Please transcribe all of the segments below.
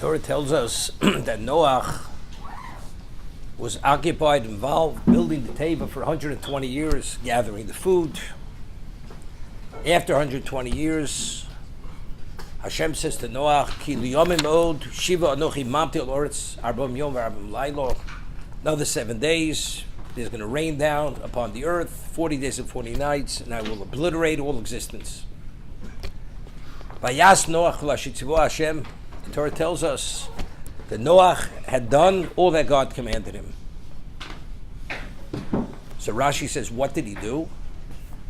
Torah tells us that Noach was occupied, involved, building the teva for 120 years, gathering the food. After 120 years, Hashem says to Noach, Ki liyomim od shiva anochi mamti al oretz arbam yom v'arbam laylo. Another 7 days, there's going to rain down upon the earth, 40 days and 40 nights, and I will obliterate all existence. Vayas Noach l'shitzivo Hashem. The Torah tells us that Noach had done all that God commanded him. So Rashi says, what did he do?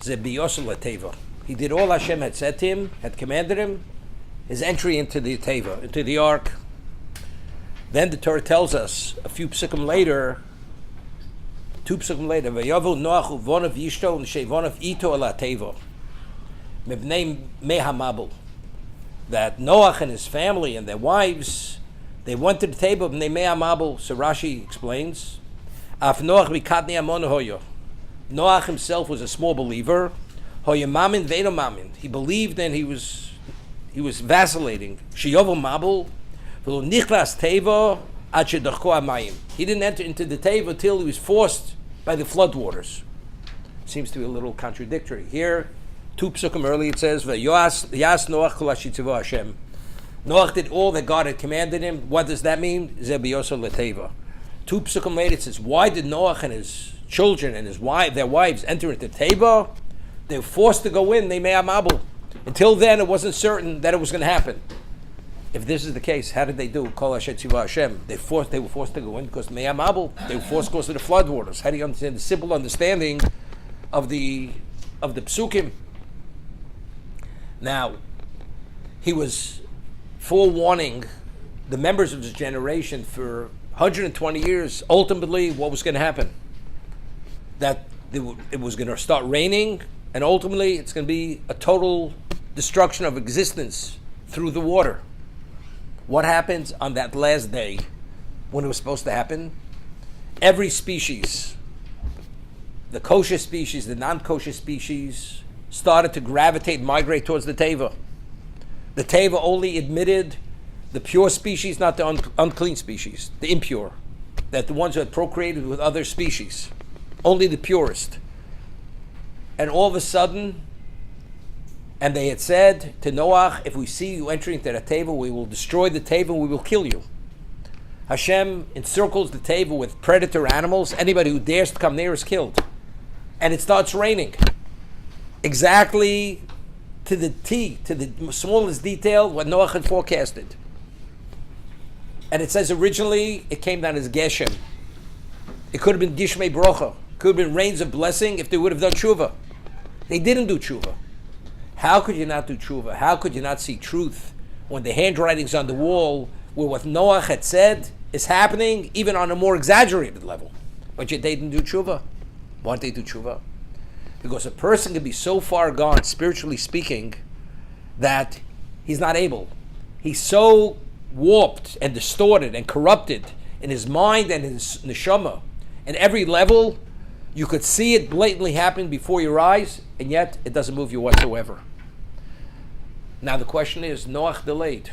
Ze biyosel lateva. He did all Hashem had said to him, had commanded him, his entry into the teva, into the ark. Then the Torah tells us, a few psukim later, Vayavu Noach uvonav yishto n'shevonav ito ala teva. Mibnei mehamabel. That Noach and his family and their wives, they went to the table of Bnei Me'amabel. So Rashi explains, Af Noach mikadnei amon hoyo. Noach himself was a small believer. Hoyo mamin ve'eno mamin. He believed and he was vacillating. Sheyovo mabel v'lo nichlas teva ad shedachko hamayim. He didn't enter into the teva until he was forced by the floodwaters. Seems to be a little contradictory here. 2 psukim early it says, Yas Noach kol hashitzivo Hashem. Noach did all that God had commanded him. What does that mean? Ze biyosel lateva. 2 psukim later it says, why did Noach and his children and their wives enter into teva? They were forced to go in, they me'amabel. Until then it wasn't certain that it was going to happen. If this is the case, how did they do? Kol hashitzivo Hashem. They were forced to go in because me'amabel. They were forced because of the floodwaters. How do you understand the simple understanding of the psukim? Now, he was forewarning the members of his generation for 120 years, ultimately, what was going to happen. That it was going to start raining, and ultimately, it's going to be a total destruction of existence through the water. What happens on that last day, when it was supposed to happen? Every species, the kosher species, the non-kosher species, started to gravitate, migrate towards the teva. The teva only admitted the pure species, not the unclean species, the impure, that the ones who had procreated with other species, only the purest. And all of a sudden, and they had said to Noach, if we see you entering into the teva, we will destroy the teva and we will kill you. Hashem encircles the teva with predator animals. Anybody who dares to come near is killed. And it starts raining. Exactly to the T, to the smallest detail, what Noach had forecasted. And it says originally it came down as Geshem. It could have been Gishmei Brocha. Could have been rains of blessing if they would have done tshuva. They didn't do tshuva. How could you not do tshuva? How could you not see truth when the handwritings on the wall where what Noach had said is happening, even on a more exaggerated level? But yet they didn't do tshuva. Why didn't they do tshuva? Because a person can be so far gone, spiritually speaking, that he's not able. He's so warped and distorted and corrupted in his mind and his neshama. And every level, you could see it blatantly happen before your eyes, and yet it doesn't move you whatsoever. Now the question is, Noach delayed.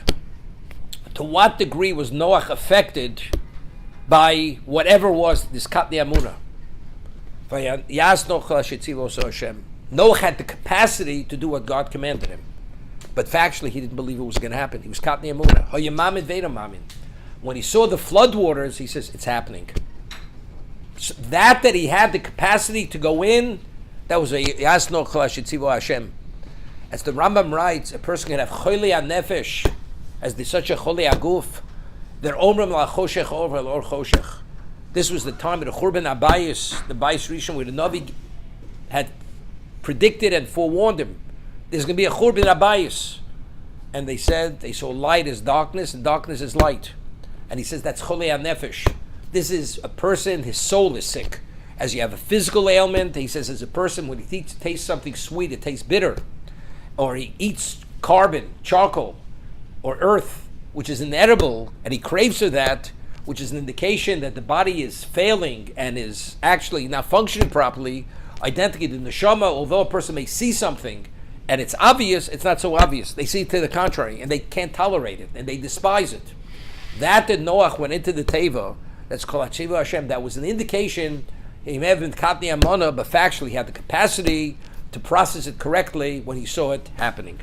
To what degree was Noach affected by whatever was this Katni Amunah? Noach had the capacity to do what God commanded him. But factually, he didn't believe it was going to happen. He was Katni Amunah. When he saw the floodwaters, he says, it's happening. So that he had the capacity to go in, that was a Yasno Chlashetzivo Hashem. As the Rambam writes, a person can have Choli HaNefesh, as the such a Choli HaGuf, their Omrim La Choshech Over Lor Choshech. This was the time of the Churban Abayis, the Bayis Rishon, where the Navi had predicted and forewarned him. There's going to be a Churban Abayis. And they said, they saw light as darkness, and darkness is light. And he says, that's Cholei HaNefesh. This is a person, his soul is sick. As you have a physical ailment, he says, as a person, when he tastes something sweet, it tastes bitter. Or he eats carbon, charcoal, or earth, which is inedible, and he craves for that, which is an indication that the body is failing and is actually not functioning properly. Identically to the neshama, although a person may see something and it's obvious, it's not so obvious. They see it to the contrary, and they can't tolerate it, and they despise it. That Noach went into the Teva, that's called Hatshiva Hashem, that was an indication he may have been Katni Amana, but factually he had the capacity to process it correctly when he saw it happening.